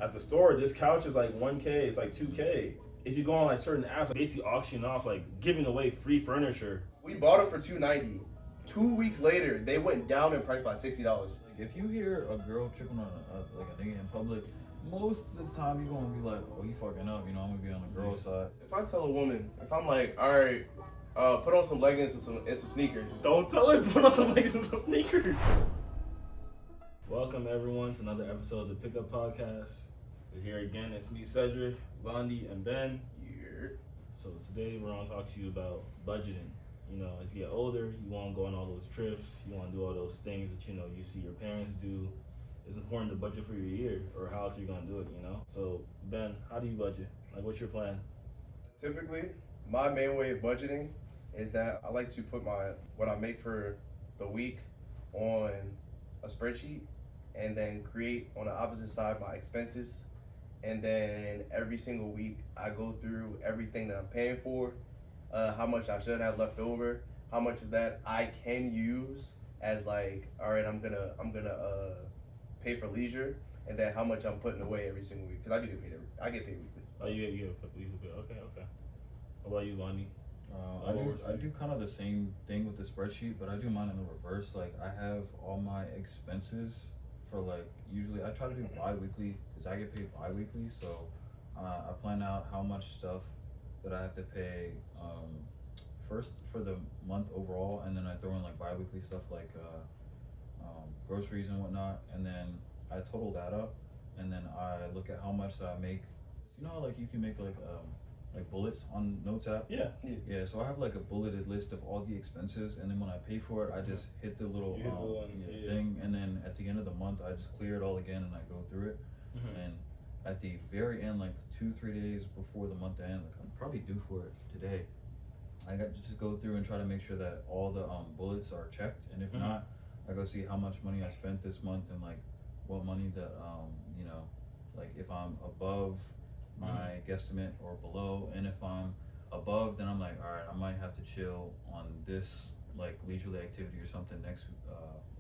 At the store, this couch is like 1K, it's like 2K. If you go on like certain apps, like basically auctioning off, like giving away free furniture. We bought it for $290. 2 weeks later, they went down in price by $60. Like if you hear a girl tripping on like a nigga in public, most of the time you gonna be like, oh, you fucking up, you know, I'm gonna be on the girl side. If I tell a woman, if I'm like, all right, put on some leggings and some sneakers. Don't tell her to put on some leggings and sneakers. Welcome everyone to another episode of the Pickup Podcast. We're here again. It's me, Cedric, Vondi, and Ben. Yeah. So today we're gonna talk to you about budgeting. You know, as you get older, you want to go on all those trips. You want to do all those things that you see your parents do. It's important to budget for your year, or how else are you gonna do it? You know. So Ben, how do you budget? Like, what's your plan? Typically, my main way of budgeting is that I like to put what I make for the week on a spreadsheet, and then create on the opposite side my expenses. And then every single week I go through everything that I'm paying for, how much I should have left over, how much of that I can use as like, all right, I'm gonna pay for leisure, and then how much I'm putting away every single week, because I get paid weekly. Oh, you get weekly. Okay. What about you, Lonnie? I do kind of the same thing with the spreadsheet, but I do mine in the reverse. Like I have all my expenses for like, usually I try to do bi-weekly because I get paid bi-weekly. So I plan out how much stuff that I have to pay first for the month overall, and then I throw in like bi-weekly stuff like groceries and whatnot, and then I total that up, and then I look at how much I make. You know how like you can make like bullets on Notes app? Yeah. So I have like a bulleted list of all the expenses, and then when I pay for it, I just hit the little thing, and then at the end of the month, I just clear it all again and I go through it. Mm-hmm. And at the very end, like 2-3 days before the month end, like I'm probably due for it today, I got to just go through and try to make sure that all the bullets are checked, and if not, I go see how much money I spent this month and like what money that like if I'm above my guesstimate or below, and if I'm above, then I'm like, all right, I might have to chill on this like leisurely activity or something next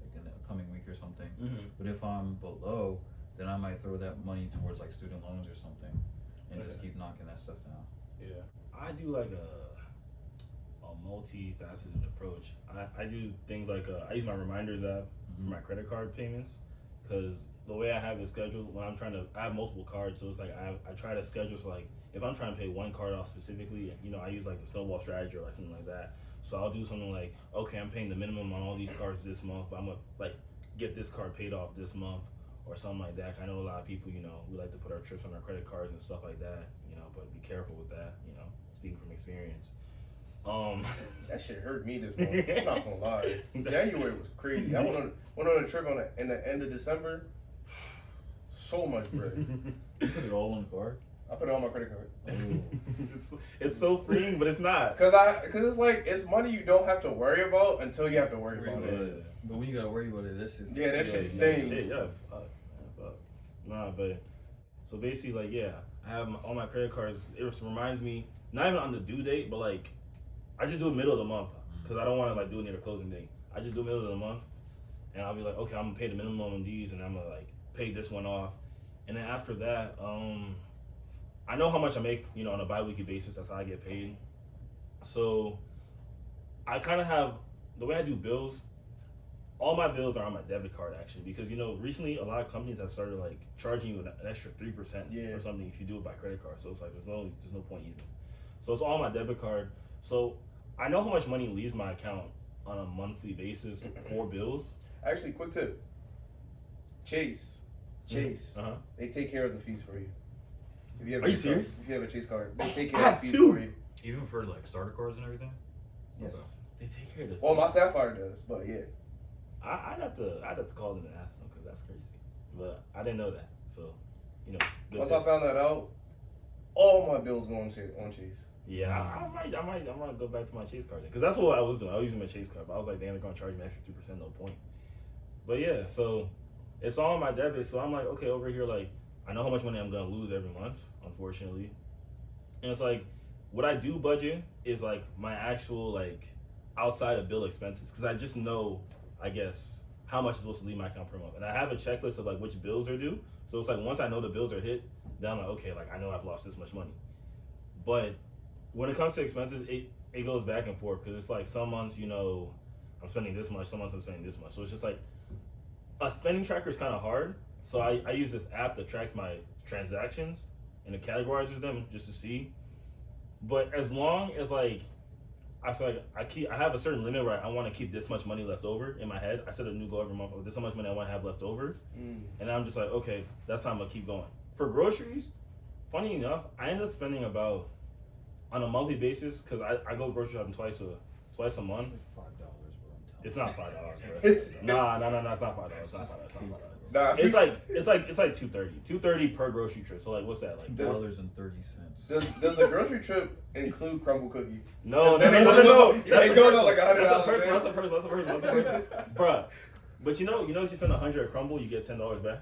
like in the coming week or something. But if I'm below, then I might throw that money towards like student loans or something, and just keep knocking that stuff down. Yeah, I do like a multifaceted approach. I do things like I use my reminders app for my credit card payments, because the way I have it scheduled, when I have multiple cards, so it's like I try to schedule, so like if I'm trying to pay one card off specifically, I use like the snowball strategy or like something like that. So I'll do something like, okay, I'm paying the minimum on all these cards this month, I'm gonna like get this card paid off this month or something like that. I know a lot of people, we like to put our trips on our credit cards and stuff like that, but be careful with that, speaking from experience. That shit hurt me this month. I'm not gonna lie. January was crazy. I went on a trip in the end of December. So much bread. You put it all on the card? I put it on my credit card. It's so freeing, but it's not. Cause it's like, it's money you don't have to worry about until you have to worry about it. But when you gotta worry about it, that's just that shit stings. Fuck. Nah, but so basically, like, I have all my credit cards. It reminds me, not even on the due date, but like I just do it middle of the month, because I don't want to like do it near the closing date. I just do it middle of the month, and I'll be like, okay, I'm gonna pay the minimum on these, and I'm gonna like pay this one off, and then after that, I know how much I make, on a bi-weekly basis. That's how I get paid. So I kind of have, the way I do bills, all my bills are on my debit card actually, because recently a lot of companies have started like charging you an extra 3% or something if you do it by credit card. So it's like there's no point even. So it's all on my debit card. So I know how much money leaves my account on a monthly basis for bills. Actually, quick tip. Chase. They take care of the fees for you. If you have Are you serious? If you have a Chase card, they take care of the fees for you. Even for like starter cards and everything? Yes. They take care of the fees. Well, my Sapphire does, but yeah. I'd have to call them and ask them, because that's crazy. But I didn't know that. So, once I found that out, all my bills go on Chase. Yeah, I might go back to my Chase card, because that's what I was doing. I was using my Chase card, but I was like, they're gonna charge me extra 2%, no point. But yeah, so it's all on my debit. So I'm like, okay, over here, like I know how much money I'm gonna lose every month, unfortunately. And it's like, what I do budget is like my actual like outside of bill expenses, because I just know, I guess, how much is supposed to leave my account per month, and I have a checklist of like which bills are due. So it's like once I know the bills are hit, then I'm like, okay, like I know I've lost this much money. But when it comes to expenses, it goes back and forth because it's like some months, you know, I'm spending this much, some months I'm spending this much. So it's just like a spending tracker is kind of hard. So I use this app that tracks my transactions and it categorizes them just to see. But as long as like I feel like I have a certain limit where I want to keep this much money left over in my head. I set a new goal every month. Oh, this is how much money I want to have left over, and I'm just like, okay, that's how I'm gonna keep going. For groceries, funny enough, I end up spending about on a monthly basis because I go grocery shopping twice a month. It's like $5, bro. It's not $5, bro. Nah, it's not $5. It's not $5. It's not $5. Nah, It's like $2.30 per grocery trip. So like, what's that like? $2.30. Does the grocery trip include crumble cookie? No. It goes up like $100. That's the first. Bruh. But you know, if you spend $100 at Crumble, you get $10 back.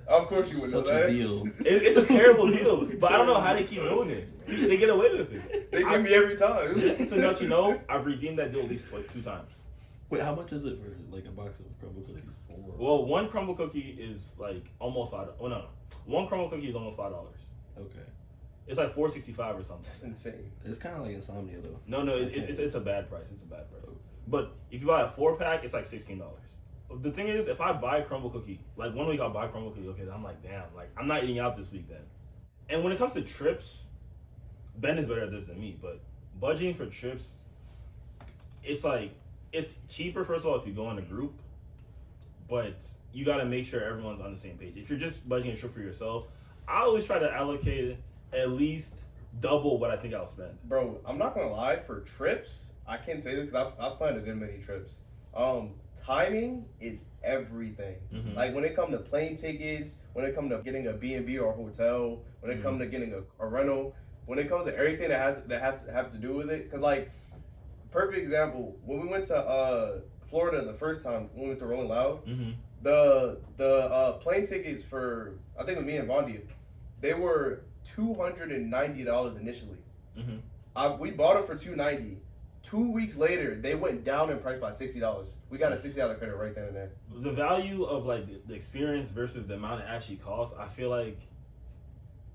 Of course you would know Such that. a deal. It's a terrible deal, but I don't know how they keep doing it. They get away with it. They give me every time. Just to let you know, I've redeemed that deal at least 2 times. Wait, how much is it for like a box of crumble cookies? Like 4. Well, one crumble cookie is like almost $5. Oh no, one crumble cookie is almost $5. Okay. It's like $4.65 or something. That's insane. It's kind of like insomnia though. No, it's a bad price. It's a bad price. But if you buy a 4-pack, it's like $16. The thing is, if I buy a crumble cookie, like one week I'll buy a crumble cookie, okay, then I'm like, damn, like I'm not eating out this week then. And when it comes to trips, Ben is better at this than me, but budgeting for trips, it's like, it's cheaper, first of all, if you go in a group, but you got to make sure everyone's on the same page. If you're just budgeting a trip for yourself, I always try to allocate at least double what I think I'll spend. Bro, I'm not gonna lie, for trips, I can't say this because I've planned a good many trips. Timing is everything. Mm-hmm. Like when it comes to plane tickets, when it comes to getting a B&B or a hotel, when it comes to getting a rental, when it comes to everything that have to do with it. Cause like, perfect example, when we went to Florida the first time, when we went to Rolling Loud, the plane tickets for, I think with me and Vondia, they were $290 initially. We bought them for $290. 2 weeks later, they went down in price by $60. We got a $60 credit right then and there. The value of like the experience versus the amount it actually costs, I feel like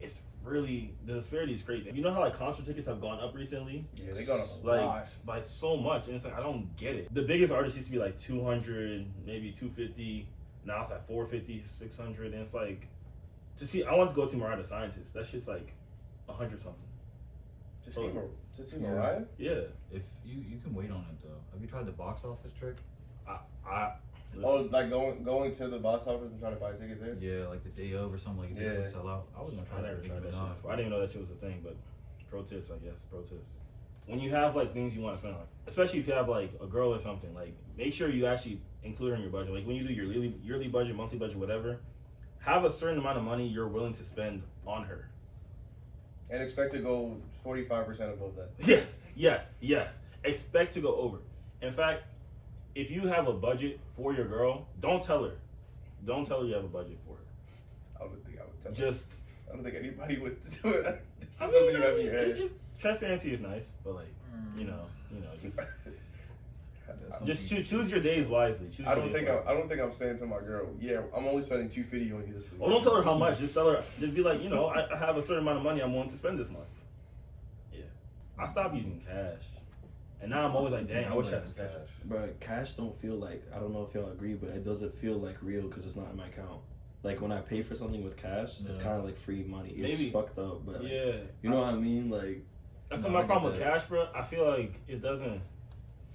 it's really, the disparity is crazy. You know how like concert tickets have gone up recently? Yeah, they gone up a like lot. by so much, and it's like I don't get it. The biggest artists used to be like 200, maybe 250. Now it's like 450, 600, and it's like I want to go see Mariah the Scientist. That shit's like 100 something. To see Mariah? Yeah. If you can wait on it though. Have you tried the box office trick? Oh, like going to the box office and trying to buy tickets there? Yeah, like the day of or something, like it doesn't sell out. I was gonna try I never tried that shit before. I didn't even know that shit was a thing, but pro tips, I guess. Pro tips. When you have like things you want to spend on, especially if you have like a girl or something, like make sure you actually include her in your budget. Like when you do your yearly budget, monthly budget, whatever, have a certain amount of money you're willing to spend on her. And expect to go 45% above that. Yes. Expect to go over. In fact, if you have a budget for your girl, don't tell her. Don't tell her you have a budget for her. I don't think I would tell her. I don't think anybody would do it. It's just I mean, something you have in your head. Transparency is nice, but like, you know, just choose your days wisely. I don't think I'm saying to my girl, yeah, I'm only spending $250 on you this week. Oh, don't tell her how much. Just tell her. Just be like, you know, I have a certain amount of money I'm willing to spend this month. Yeah, I stopped using cash, and now I'm always like, dang, I wish I had some cash. But cash don't feel like, I don't know if y'all agree, but it doesn't feel like real because it's not in my account. Like when I pay for something with cash, it's kind of like free money. It's fucked up, but like, you know what I mean? Like, I feel my problem with cash, bro. I feel like it doesn't.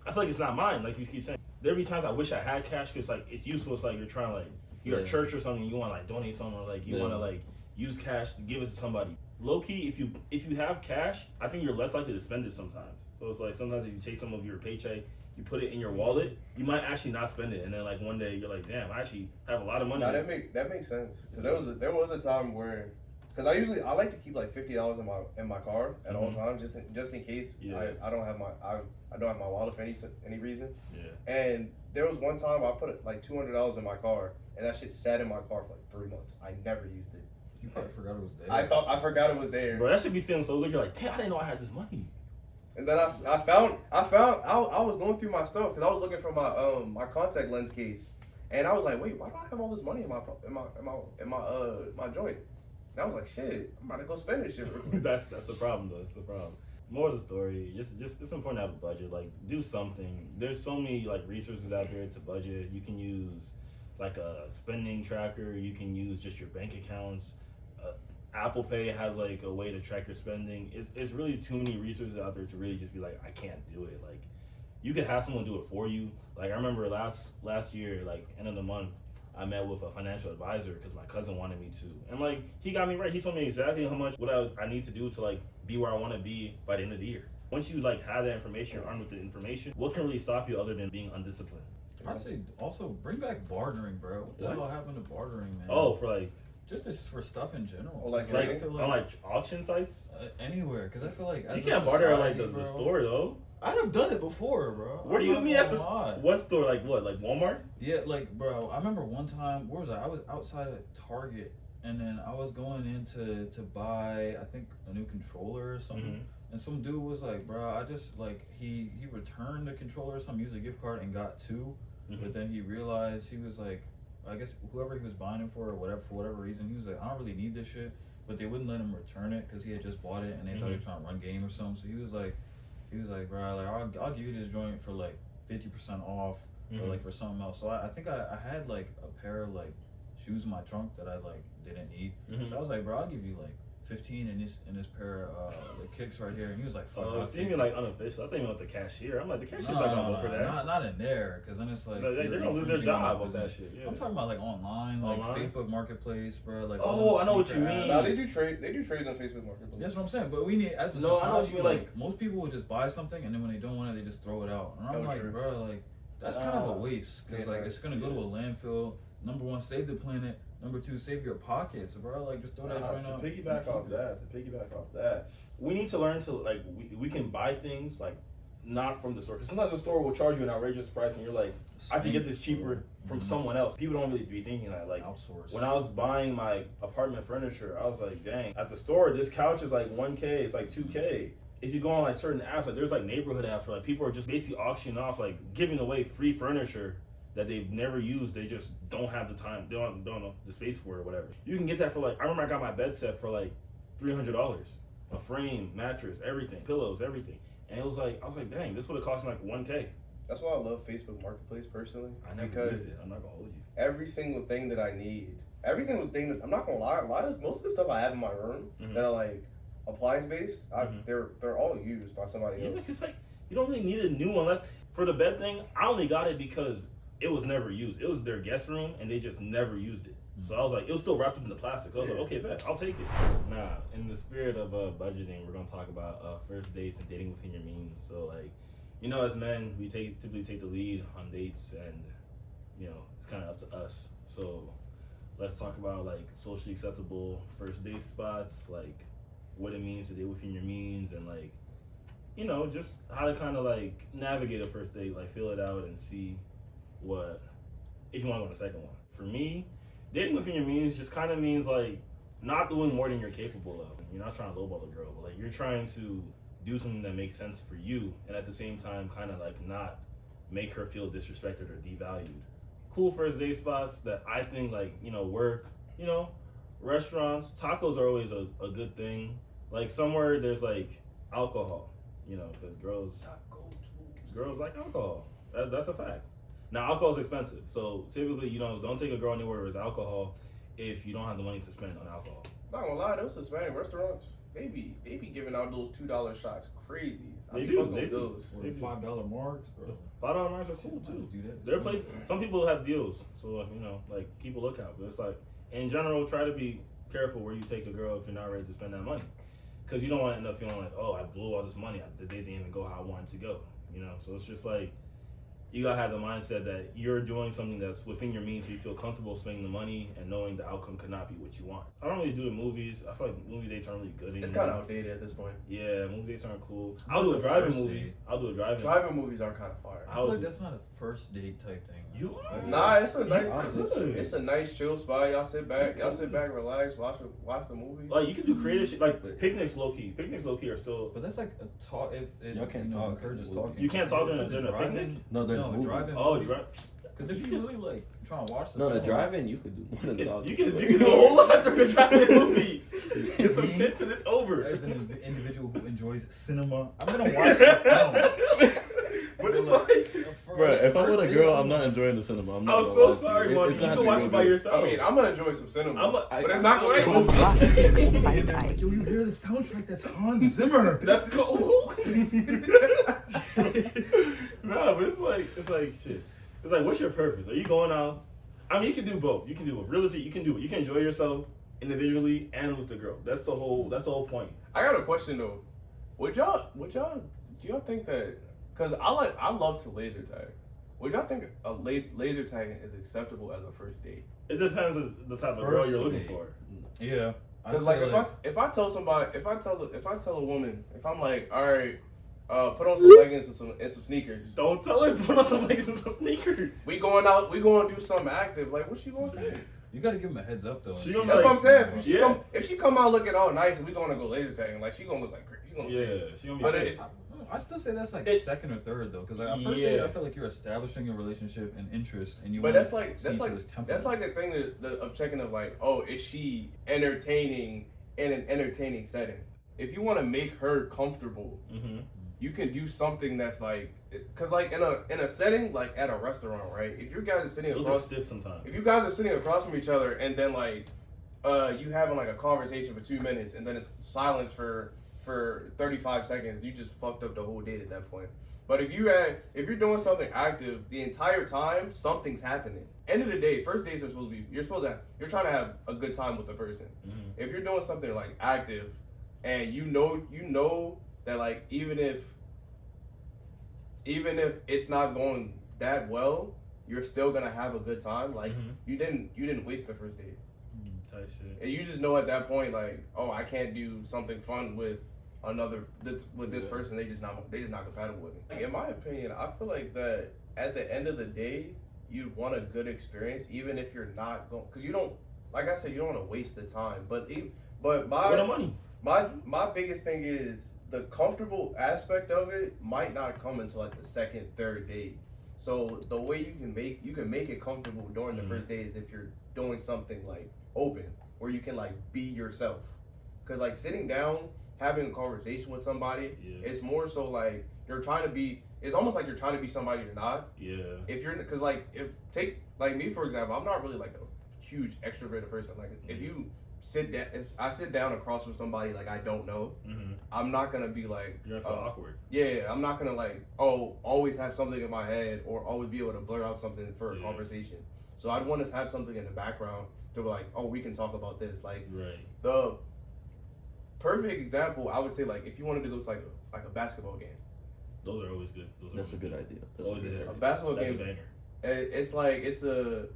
I feel like it's not mine. Like you keep saying, there be times I wish I had cash because like it's useful. It's like you're trying to like you're at church or something. You want to like donate something or like you want to like use cash to give it to somebody. Low key, if you have cash, I think you're less likely to spend it sometimes. So it's like sometimes if you take some of your paycheck, you put it in your wallet, you might actually not spend it, and then like one day you're like, damn, I actually have a lot of money. No, that makes sense. Cause there was a time where, cause I like to keep like $50 in my car at all times, just in case I don't have my wallet for any reason. Yeah. And there was one time I put like $200 in my car, and that shit sat in my car for like 3 months. I never used it. You probably forgot it was there. I forgot it was there. Bro, that should be feeling so good. You're like, damn, I didn't know I had this money. And then I found I was going through my stuff because I was looking for my my contact lens case, And I was like, wait, why do I have all this money in my joint? And I was like, shit, I'm about to go spend this shit. That's the problem though. That's the problem. More of the story, just it's important to have a budget. Like, do something. There's so many like resources out there to budget. You can use like a spending tracker. You can use just your bank accounts. Apple Pay has like a way to track your spending. It's really too many resources out there to really just be like, I can't do it. Like, you could have someone do it for you. Like, I remember last year, like end of the month, I met with a financial advisor because my cousin wanted me to, and like he got me right. He told me exactly how much what I need to do to like be where I want to be by the end of the year. Once you like have that information, you're armed with the information. What can really stop you other than being undisciplined? I'd say also bring back bartering, bro. What the hell happened to bartering, man? Oh, for like. Just for stuff in general. Oh, like on like auction sites? Anywhere, because I feel like you can't barter at like the store though. I'd have done it before, bro. Where do you mean at the what store? Like what? Like Walmart? Yeah, like bro. I remember one time. Where was I? I was outside of Target, and then I was going in to buy, I think, a new controller or something. Mm-hmm. And some dude was like, bro, I just like he returned the controller or something, used a gift card and got two, but then he realized he was like. I guess whoever he was buying it for whatever reason, he was like, I don't really need this shit, but they wouldn't let him return it because he had just bought it and they thought he was trying to run game or something. So he was like, bro, like I'll give you this joint for like 50% off or like for something else. So I think I had like a pair of like shoes in my trunk that I like didn't need. So I was like, bro, I'll give you like 15 in this pair of the kicks right here, and he was like, "Fuck." Oh, it's even like unofficial. I think with the cashier. I'm like, the cashier's not gonna look for that. Not in there, because then it's like they're gonna lose their job with that shit. Yeah. I'm talking about like online, like Facebook Marketplace, bro. Like I know what you mean. No, they do trades on Facebook Marketplace. That's what I'm saying. But we need as a society, I know what you mean. Like most people would just buy something, and then when they don't want it, they just throw it out. And I'm like, bro, like that's kind of a waste, because like it's gonna go to a landfill. Number one, save the planet. Number two, save your pockets, bro. Like, just throw that joint out. To piggyback off that, we need to learn to, like, we can buy things, like, not from the store. Because sometimes the store will charge you an outrageous price, and you're like, I can get this cheaper from someone else. People don't really be thinking that. Like, outsource. When I was buying my apartment furniture, I was like, dang, at the store, this couch is like $1K, it's like $2K. If you go on, like, certain apps, like, there's, like, neighborhood apps where, like, people are just basically auctioning off, like, giving away free furniture that they've never used. They just don't have the time, they don't have the space for it or whatever. You can get that for like, I remember I got my bed set for like $300, a frame, mattress, everything, pillows, everything. And it was like, I was like, dang, this would have cost me like $1K. That's why I love Facebook Marketplace personally. I never used it. I'm not gonna hold you. Every single thing that I need, every single thing that, I'm not gonna lie, most of the stuff I have in my room that are like appliance based, they're all used by somebody else. Yeah, it's like, you don't really need a new one unless, for the bed thing, I only got it because it was never used. It was their guest room, and they just never used it. So I was like, it was still wrapped up in the plastic. I was like, okay, bet, I'll take it. Nah, in the spirit of budgeting, we're gonna talk about first dates and dating within your means. So like, you know, as men, we typically take the lead on dates, and you know, it's kind of up to us. So let's talk about like socially acceptable first date spots, like what it means to date within your means, and like, you know, just how to kind of like navigate a first date, like fill it out and see what if you want to go on a second one. For me, dating within your means just kind of means like not doing more than you're capable of. You're not trying to lowball a girl, but like you're trying to do something that makes sense for you, and at the same time kind of like not make her feel disrespected or devalued. Cool first date spots that I think, like, you know, work, you know, restaurants, tacos are always a good thing. Like somewhere there's like alcohol, you know, because girls like alcohol. That's a fact. Now, alcohol is expensive, so typically, you know, don't take a girl anywhere where there's alcohol if you don't have the money to spend on alcohol. Not gonna lie, those Hispanic restaurants, they be giving out those $2 shots crazy. They do. Those $5 marks, bro. $5 marks are cool too. They're places. Some people have deals, so you know, like keep a lookout. But it's like, in general, try to be careful where you take a girl if you're not ready to spend that money, because you don't want to end up feeling like, oh, I blew all this money. The date didn't even go how I wanted to go. You know, so it's just like, you gotta have the mindset that you're doing something that's within your means, so you feel comfortable spending the money and knowing the outcome could not be what you want. I don't really do the movies. I feel like movie dates aren't really good anymore. It's kind of outdated at this point. Yeah, movie dates aren't cool. I'll do a driving movie. Driving movies are kind of fire. I feel like that's not a first date type thing. Nah, it's a nice chill spot. Y'all sit back, relax, watch the movie. Like you can do creative shit, like picnics low key. Picnics low key are still. But that's like a talk. If it, y'all can't talk, encourages talking. You can't talk during a picnic. No, driving. Oh, Because if you really like trying to watch the No, film, the drive-in you could do more than talk. You can do a whole lot during the drive-in movie. Get some tits and it's over. As an individual who enjoys cinema, I'm gonna watch the film. But it's like, Bro, if I'm with a girl, I'm not enjoying the cinema. I'm not. I'm so sorry, man. You can watch it by yourself. I mean, I'm gonna enjoy some cinema, but it's not gonna be Yo, you hear the soundtrack? That's Hans Zimmer. That's cool. Nah, but it's like shit. It's like, what's your purpose? Are you going out? I mean, you can do both. You can do both. Realistically, you can do it. You can enjoy yourself individually and with the girl. That's the whole point. I got a question though. Do y'all think that? Because I love to laser tag. Would y'all think a laser tagging is acceptable as a first date? It depends on the type of girl you're looking for. Yeah. Because like if I tell somebody, if I tell a woman, if I'm like, all right, put on some leggings and some sneakers. Don't tell her to put on some leggings and some sneakers. We going out. We going to do something active. Like, what she gonna do? You gotta give him a heads up though. That's what I'm saying. If she come out looking all nice and we gonna go laser tagging, like she gonna look like crazy. She gonna be. I still say that's like second or third though, because like at first date, I feel like you're establishing a relationship and interest, and you. But that's like the thing of checking of like, oh, is she entertaining in an entertaining setting? If you want to make her comfortable, you can do something that's like, because like in a setting like at a restaurant, right? If you guys are sitting across, stiff sometimes. If you guys are sitting across from each other and then like, you having like a conversation for 2 minutes and then it's silence for 35 seconds, you just fucked up the whole date at that point. But if you're doing something active the entire time, something's happening. End of the day, first dates are supposed to be you're trying to have a good time with the person. If you're doing something like active, and you know that like even if it's not going that well, you're still gonna have a good time. Like you didn't waste the first date. Type shit. And you just know at that point, like, oh, I can't do something fun with this person. They just not compatible with me. Like, in my opinion, I feel like that at the end of the day, you'd want a good experience, even if you're not going, because you don't, like I said, you don't want to waste the time. But my biggest thing is the comfortable aspect of it might not come until like the second, third date. So the way you can make it comfortable during the first date is if you're doing something like open, where you can like be yourself. Because like sitting down, having a conversation with somebody, it's more so like it's almost like you're trying to be somebody you're not. Yeah. If you're, because like take me for example, I'm not really like a huge extroverted person. Like if I sit down across from somebody like I don't know, I'm not gonna be like, you're gonna feel awkward. Yeah, I'm not gonna like, always have something in my head or always be able to blurt out something for a conversation. So I'd want to have something in the background to be like, oh, we can talk about this. Like the perfect example, I would say, like if you wanted to go to like a basketball game. Those are always good. That's a good idea. A basketball game. It's like it's a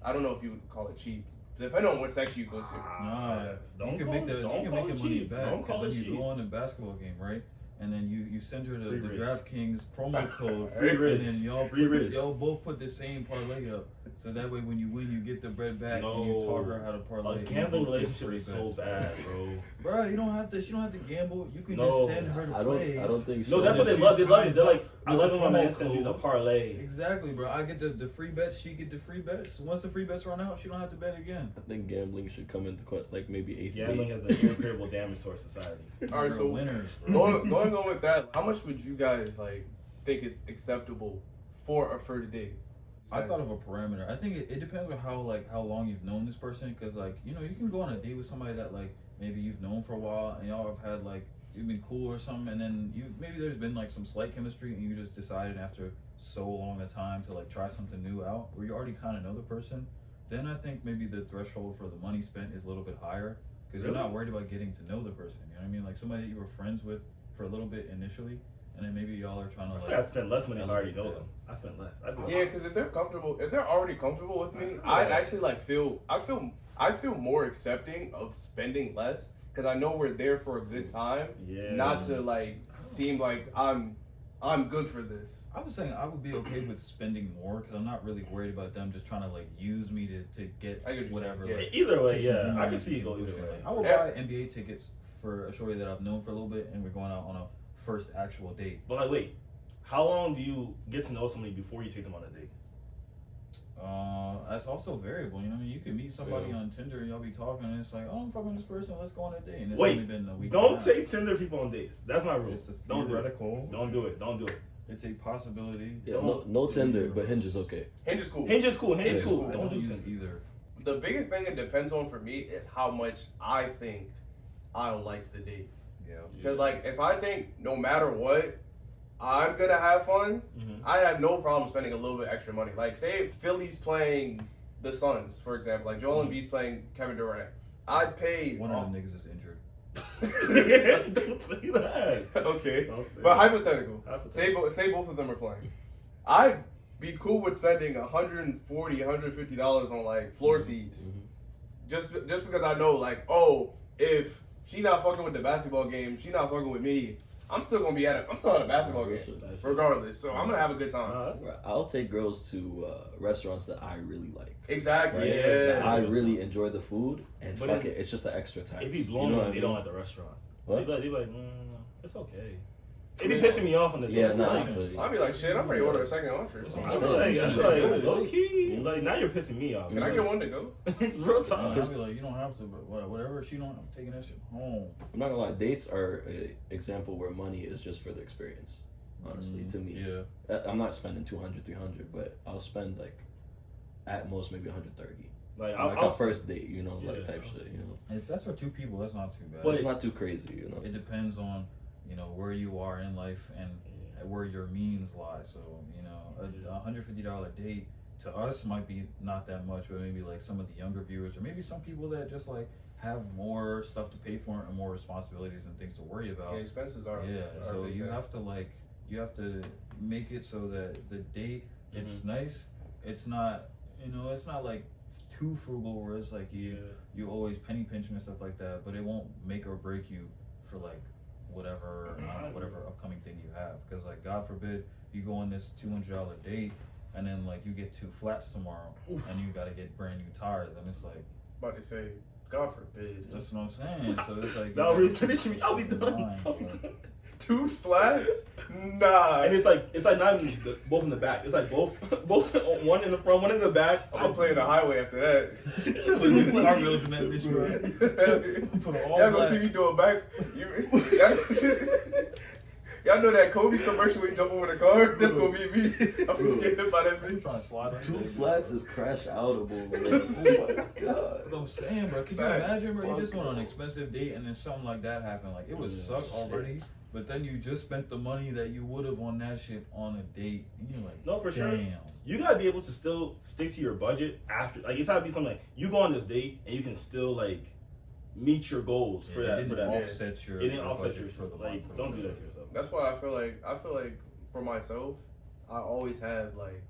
I don't know if you would call it cheap. Depending on what section you go to. Nah, you can make the money back, because when you go on a basketball game, right? And then you send her the DraftKings promo code, and then y'all both put the same parlay up, so that way when you win, you get the bread back, and you taught her how to parlay. A gambling relationship is so bad, bro. Bro, she don't have to gamble. You can just send her the plays. I don't think. No, that's what they love. They love it. They're like, I love it when my man sends me a parlay. Exactly, bro. I get the free bets. She get the free bets. Once the free bets run out, she don't have to bet again. I think gambling should come into like maybe 8th. Gambling is an irreparable damage to our society. All right, so winners. Going on with that, how much would you guys like think is acceptable for a first date? I thought of a parameter. I think it depends on how long you've known this person, because like you can go on a date with somebody that like maybe you've known for a while and y'all have had like you've been cool or something, and then maybe there's been like some slight chemistry and you just decided after so long a time to like try something new out where you already kind of know the person. Then I think maybe the threshold for the money spent is a little bit higher, because you're not worried about getting to know the person. You know what I mean? Like somebody that you were friends with for a little bit initially, and then maybe y'all are trying to like. I spend less money if I already know them. I spend less. Because if they're already comfortable with me, I'd actually like I feel more accepting of spending less, because I know we're there for a good time. Yeah. Not to like seem like I'm good for this. I was saying I would be okay with spending more, because I'm not really worried about them just trying to like use me to get whatever. Yeah. Like, either way, I can see it go either way. I would buy NBA tickets for a shorty that I've known for a little bit, and we're going out on a first actual date. But like, wait, how long do you get to know somebody before you take them on a date? That's also variable. You know, what I mean, you can meet somebody on Tinder and y'all be talking, and it's like, oh, I'm fucking this person. Let's go on a date. And it's only been a week. Don't take Tinder people on dates. That's my rule. It's a theoretical. Don't do it. Don't do it. It's a possibility. Yeah, no Tinder, but Hinge is okay. Hinge is cool. Hinge is cool. Don't do Tinder either. The biggest thing it depends on for me is how much I think I'll like the date. Yeah. Because like if I think no matter what I'm gonna have fun, I have no problem spending a little bit extra money. Like say Philly's playing the Suns, for example. Like Joel Embiid's playing Kevin Durant. I'd pay. One of the niggas is injured. Don't say that. Okay, Don't say but that. hypothetical. Say both of them are playing. I'd be cool with spending $140, $150 on like floor seats, just because I know like, oh, if she not fucking with the basketball game, she not fucking with me, I'm still at a basketball game regardless. So I'm gonna have a good time. I'll take girls to restaurants that I really like. Exactly. Right? Yeah. I really enjoy the food, and But fuck it, it's just an extra tax. It be blowing you know when they I don't mean? like the restaurant. What? They be like, it's okay. It be pissing me off on the Yeah, date. nah. I'd be like, shit, I'm ready to order a second entree. I feel like low key. Like now you're pissing me off. Can I get one to go? Real time. I'll be like, you don't have to, but whatever she don't, I'm taking that shit home. I'm not gonna lie, dates are an example where money is just for the experience. Honestly, to me, I'm not spending 200, 300, but I'll spend like at most maybe 130. Like a first date, you know, like type shit, you know. If that's for two people, that's not too bad. But it's not too crazy, you know. It depends on, you know, where you are in life and where your means lie. So, you know, a $150 date to us might be not that much, but maybe like some of the younger viewers, or maybe some people that just like have more stuff to pay for and more responsibilities and things to worry about. Yeah, expenses are. So you have to make it so that the date, it's nice. It's not, you know, it's not like too frugal where it's like you always penny pinching and stuff like that, but it won't make or break you for like whatever upcoming thing you have. Because like God forbid you go on this $200 date and then like you get 2 flats tomorrow and you got to get brand new tires, and it's like, about to say, God forbid. that's what I'm saying. So it's like, no, really finish me. I'll be done. 2 flats? Nah. And it's like not even both in the back. It's like both one in the front, one in the back. I'm playing the highway after that. Car wheels in that bitch, bro. Y'all gonna see me do a back. Y'all know that Kobe commercial where he jump over the car? That's gonna be me. I'm scared by that bitch. 2 flats is crash outable, bro. Oh my god. What I'm saying, bro. Can you imagine, bro? You just went on an expensive date and then something like that happened. Like, it would suck already, but then you just spent the money that you would have on that shit on a date. And you're like, no, for damn. sure. You gotta be able to still stick to your budget after. Like, it's gotta be something like you go on this date and you can still like meet your goals for that. It didn't offset your for the like. Don't do that to yourself. That's why I feel like for myself, I always have like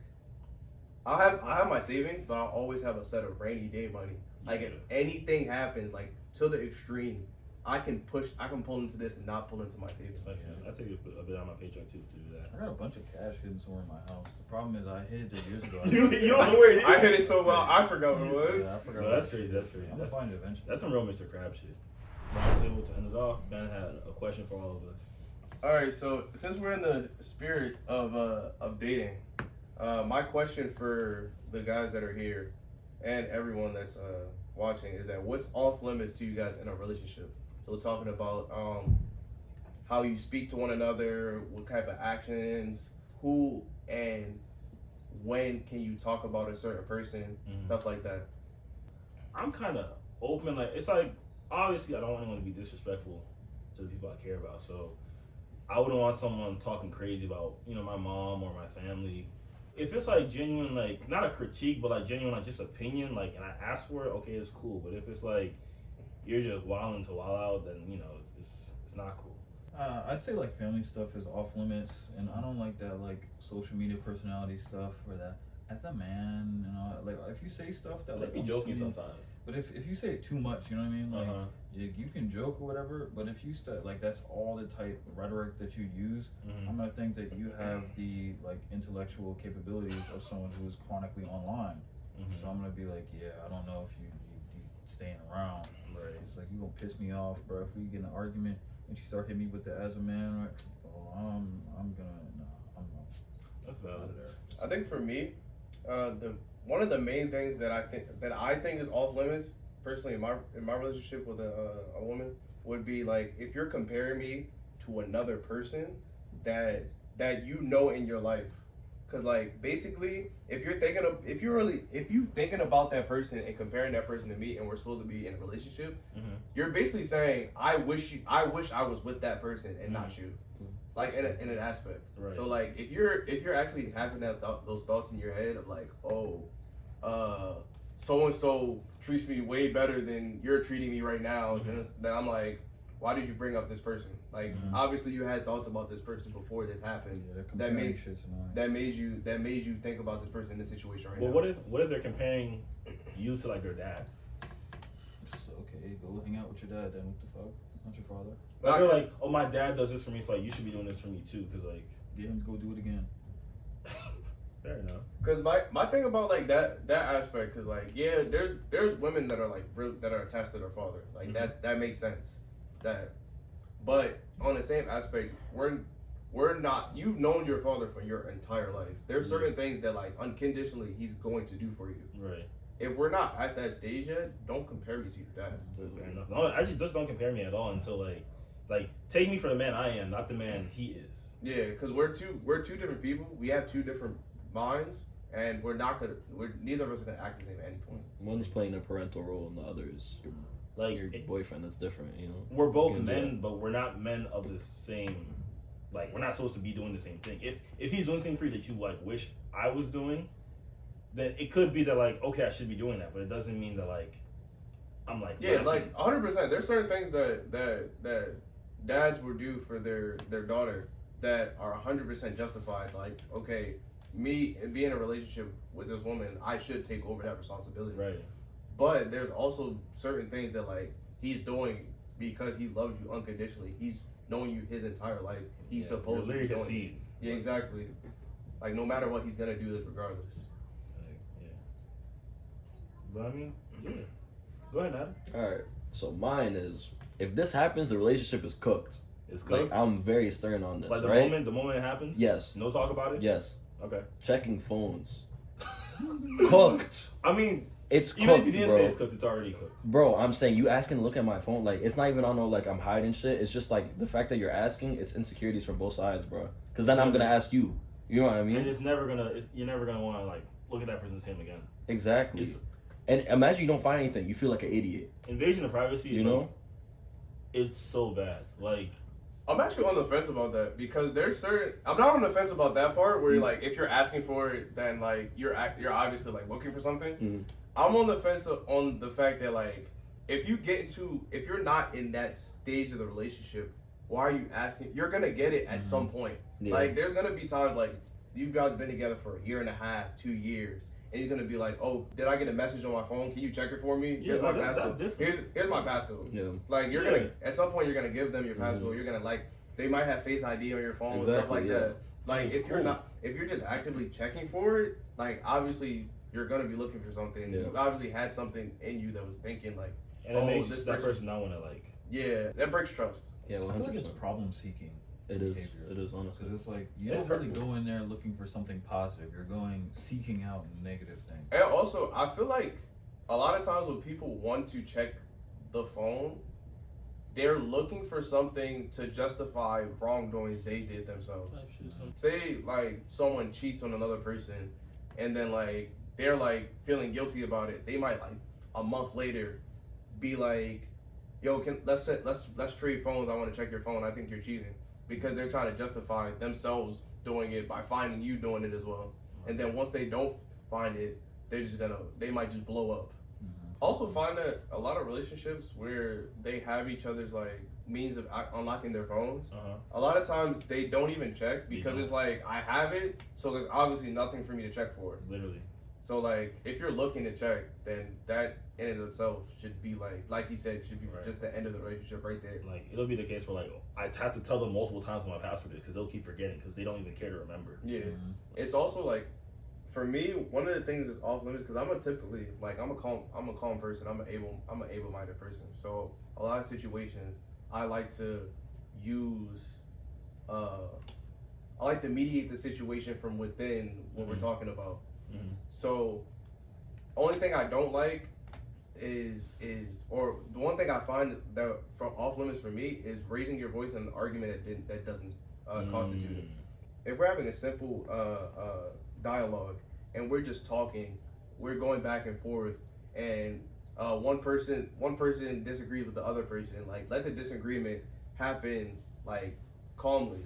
I have my savings, but I always have a set of rainy day money. Like if anything happens, like to the extreme, I can pull into this and not pull into my savings. I take a bit out of my paycheck too to do that. I got a bunch of cash hidden somewhere in my house. The problem is I hid it years ago. you don't know where it is. I hid it so well, I forgot what it was. Yeah, I forgot. No, that's crazy. That's crazy. I'm gonna find it eventually. That's some real Mr. Crab shit. Able to end it off. Ben had a question for all of us. All right, so since we're in the spirit of dating, my question for the guys that are here and everyone that's watching is that what's off limits to you guys in a relationship? So we're talking about how you speak to one another, what type of actions, who and when can you talk about a certain person, stuff like that. I'm kind of open. Like, it's like, obviously I don't want anyone to be disrespectful to the people I care about, so I wouldn't want someone talking crazy about, you know, my mom or my family. If it's like genuine, like not a critique, but like genuine, like just opinion, like, and I ask for it, okay, it's cool. But if it's like you're just wilding to wild out, then you know it's not cool. I'd say like family stuff is off limits, and I don't like that like social media personality stuff or that as a man, you know, like if you say stuff that like be joking sometimes. But if you say it too much, you know what I mean? Like you can joke or whatever, but if you like that's all the type of rhetoric that you use, I'm gonna think that you have the like intellectual capabilities of someone who is chronically online. So I'm gonna be like, yeah, I don't know if you staying around. Right? It's like you gonna piss me off, bro. If we get in an argument and you start hitting me with the as a man, right? Oh, I'm not. That's valid. I think for me, the one of the main things that I think is off limits personally in my relationship with a woman would be like if you're comparing me to another person that you know in your life. Cause like basically, if you thinking about that person and comparing that person to me, and we're supposed to be in a relationship, you're basically saying I wish I was with that person and not you, like in an aspect. Right. So like if you're actually having those thoughts in your head of like, oh, so and so treats me way better than you're treating me right now, then I'm like, why did you bring up this person? Like obviously you had thoughts about this person before this happened. Yeah, that made you think about this person in this situation right now. Well, what if they're comparing you to like their dad? So, okay, go hang out with your dad then. What the fuck? Not your father. Like they're like, oh, my dad does this for me, so like you should be doing this for me too, because like get him to go do it again. Fair enough. Because my thing about like that aspect, because like yeah, there's women that are like that are attached to their father, like that makes sense. But on the same aspect, we're not. You've known your father for your entire life. There's certain things that like unconditionally he's going to do for you. Right. If we're not at that stage yet, don't compare me to your dad. Fair enough. No, actually, just don't compare me at all until like take me for the man I am, not the man he is. Yeah, because we're two different people. We have two different minds, and neither of us are gonna act the same at any point. One's playing a parental role, and the other is your boyfriend. That's different, you know. We're both men, but we're not men of the same. Like we're not supposed to be doing the same thing. If he's doing something for you that you like wish I was doing, then it could be that like okay I should be doing that, but it doesn't mean that like I'm like like 100%. There's certain things that dads would do for their daughter that are 100% justified. Like okay, me and being in a relationship with this woman, I should take over that responsibility. Right. But there's also certain things that like he's doing because he loves you unconditionally. He's known you his entire life. He's supposed to be doing it. Yeah, exactly. Like no matter what, he's gonna do this regardless. Yeah. But I mean, yeah. Go ahead, Adam. All right. So mine is if this happens, the relationship is cooked. It's cooked. Like I'm very stern on this. Like the right? moment it happens. Yes. No talk about it. Yes. Okay. Checking phones. Cooked. I mean. It's cooked, even if you didn't bro. say it's cooked, it's already cooked. Bro, I'm saying you asking to look at my phone, like it's not even on no like I'm hiding shit. It's just like the fact that you're asking, it's insecurities from both sides, bro. Because then I'm gonna ask you. You know what I mean? And you're never gonna want to like look at that person's hand again. Exactly. And imagine you don't find anything, you feel like an idiot. Invasion of privacy. You know, it's so bad. Like I'm actually on the fence about that because there's certain. I'm not on the fence about that part where like if you're asking for it, then like you're obviously like looking for something. Mm-hmm. I'm on the fence on the fact that like if you're not in that stage of the relationship, why are you asking? You're gonna get it at some point. Yeah. Like there's gonna be times like you guys have been together for a year and a half, 2 years, and he's gonna be like, oh, did I get a message on my phone? Can you check it for me? Here's my passcode. Here's my passcode. Yeah. Like you're gonna at some point you're gonna give them your passcode. You're gonna like they might have Face ID on your phone and stuff like that. Like if you're just actively checking for it, like obviously you're gonna be looking for something. Yeah. You obviously had something in you that was thinking like, and it makes that person not want to like. Yeah, that breaks trust. Yeah, 100%. I feel like it's problem seeking. It is. It is honestly. Because it's like you don't really go in there looking for something positive. You're going seeking out negative things. And also, I feel like a lot of times when people want to check the phone, they're looking for something to justify wrongdoings they did themselves. Say like someone cheats on another person, and then like they're like feeling guilty about it. They might like a month later be like, "Yo, let's trade phones. I want to check your phone. I think you're cheating," because they're trying to justify themselves doing it by finding you doing it as well. And then once they don't find it, they might just blow up. Also find that a lot of relationships where they have each other's like means of unlocking their phones, a lot of times they don't even check because it's like I have it, so there's obviously nothing for me to check for. Literally. So like if you're looking to check, then that in and of itself should be like he said, should be just the end of the relationship right there. Like it'll be the case where like I have to tell them multiple times what my password is because they'll keep forgetting because they don't even care to remember. Yeah. It's also like for me, one of the things that's off limits because I'm a calm person. I'm an able-minded person. So a lot of situations I like to use. I like to mediate the situation from within what we're talking about. So only thing I don't like is or the one thing I find that from off limits for me is raising your voice in an argument that doesn't constitute it. If we're having a simple dialogue and we're just talking, we're going back and forth, and one person disagrees with the other person, like let the disagreement happen like calmly.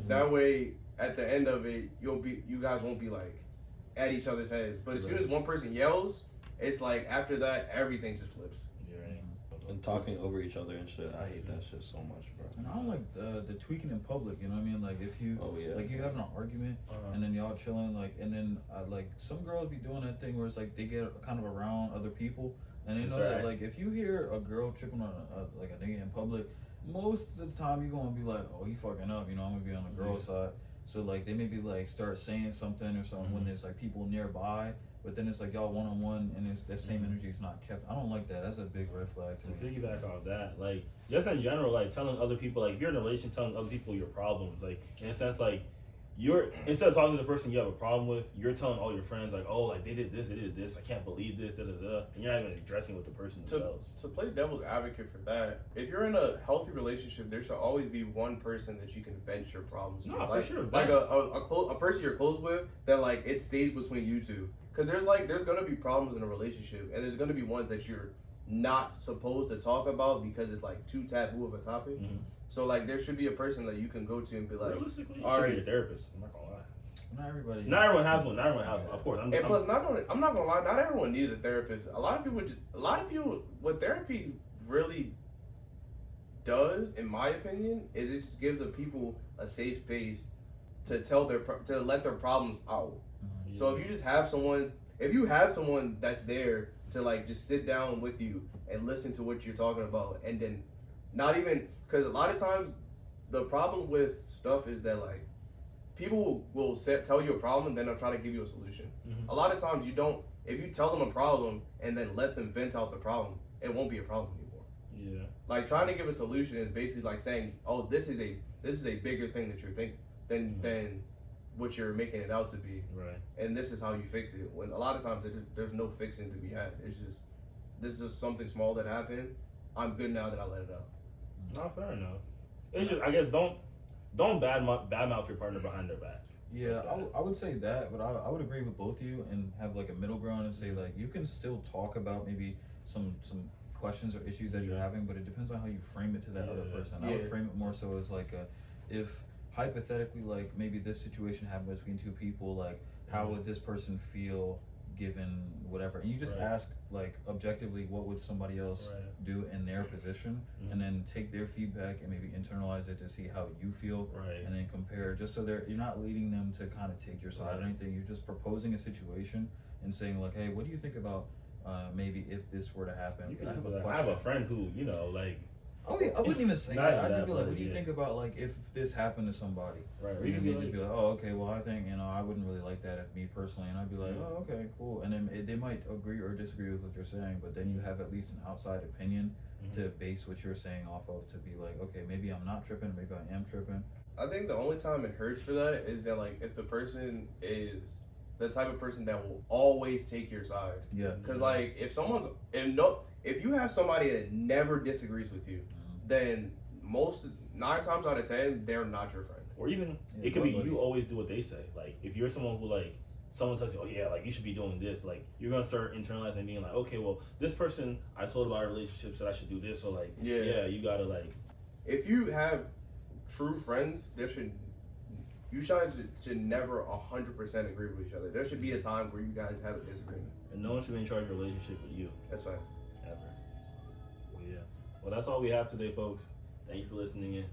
That way at the end of it you guys won't be like at each other's heads. But as soon as one person yells, it's like after that everything just flips. You're right. And talking over each other and shit, I hate that shit so much, bro. And I don't like the tweaking in public, you know what I mean? Like if you like you have an argument and then y'all chilling, like, and then like some girls be doing that thing where it's like they get kind of around other people, and they know that like if you hear a girl tripping on like a nigga in public, most of the time you're gonna be like, oh, he fucking up, you know, I'm gonna be on the girl side. So like they maybe like start saying something or something when there's like people nearby, but then it's like y'all one on one and it's that same energy is not kept. I don't like that. That's a big red flag to me. To piggyback off that, like just in general, like telling other people, like if you're in a relationship, telling other people your problems, like in a sense, like you're instead of talking to the person you have a problem with, you're telling all your friends like, oh, like they did this, I can't believe this, and you're not even addressing with the person themselves. To play devil's advocate for that, if you're in a healthy relationship, there should always be one person that you can vent your problems to. No, like, for sure. Like a person you're close with that like it stays between you two. Because there's gonna be problems in a relationship, and there's gonna be ones that you're not supposed to talk about because it's like too taboo of a topic. So like there should be a person that you can go to and be like, realistically, you should be a therapist. I'm not gonna lie. Not everybody. Not everyone has one. Of course. I'm not gonna lie. Not everyone needs a therapist. A lot of people, what therapy really does, in my opinion, is it just gives people a safe space to let their problems out. So if you just have someone, that's there to like just sit down with you and listen to what you're talking about, and then not even, because a lot of times the problem with stuff is that like people will tell you a problem and then they'll try to give you a solution. A lot of times if you tell them a problem and then let them vent out the problem, it won't be a problem anymore. Yeah. Like trying to give a solution is basically like saying, oh, this is a bigger thing that you're thinking than what you're making it out to be. Right. And this is how you fix it. When a lot of times there's no fixing to be had. It's just, this is just something small that happened. I'm good now that I let it out. Not fair enough. It's just, I guess, don't badmouth your partner behind their back. Yeah, I would say that, but I would agree with both of you and have like a middle ground and say like you can still talk about maybe some questions or issues that you're having, but it depends on how you frame it to that other person. I would frame it more so as like if hypothetically like maybe this situation happened between two people, like how would this person feel given whatever, and you just ask like objectively what would somebody else do in their position, and then take their feedback and maybe internalize it to see how you feel, and then compare, just so you're not leading them to kind of take your side or anything. You're just proposing a situation and saying like, hey, what do you think about maybe if this were to happen? I have a friend who, like, oh yeah, I wouldn't even say that. I'd just be like, what do you think about like if this happened to somebody? Right. And then they'd just be like, oh, okay, well I think, I wouldn't really like that if me personally, and I'd be like, oh, okay, cool. And then they might agree or disagree with what you're saying, but then you have at least an outside opinion to base what you're saying off of, to be like, okay, maybe I'm not tripping, maybe I am tripping. I think the only time it hurts for that is that like if the person is the type of person that will always take your side. Yeah. Because like if you have somebody that never disagrees with you, then 9 times out of 10 they're not your friend. Or even it could be you always do what they say. Like if you're someone who like someone tells you, oh yeah, like you should be doing this, like you're gonna start internalizing and being like, okay, well this person I told about our relationship said I should do this, so like yeah, you gotta like. If you have true friends, you guys should never 100% agree with each other. There should be a time where you guys have a disagreement. And no one should be in charge of your relationship with you. That's fast. Ever. Well, yeah. Well, that's all we have today, folks. Thank you for listening in.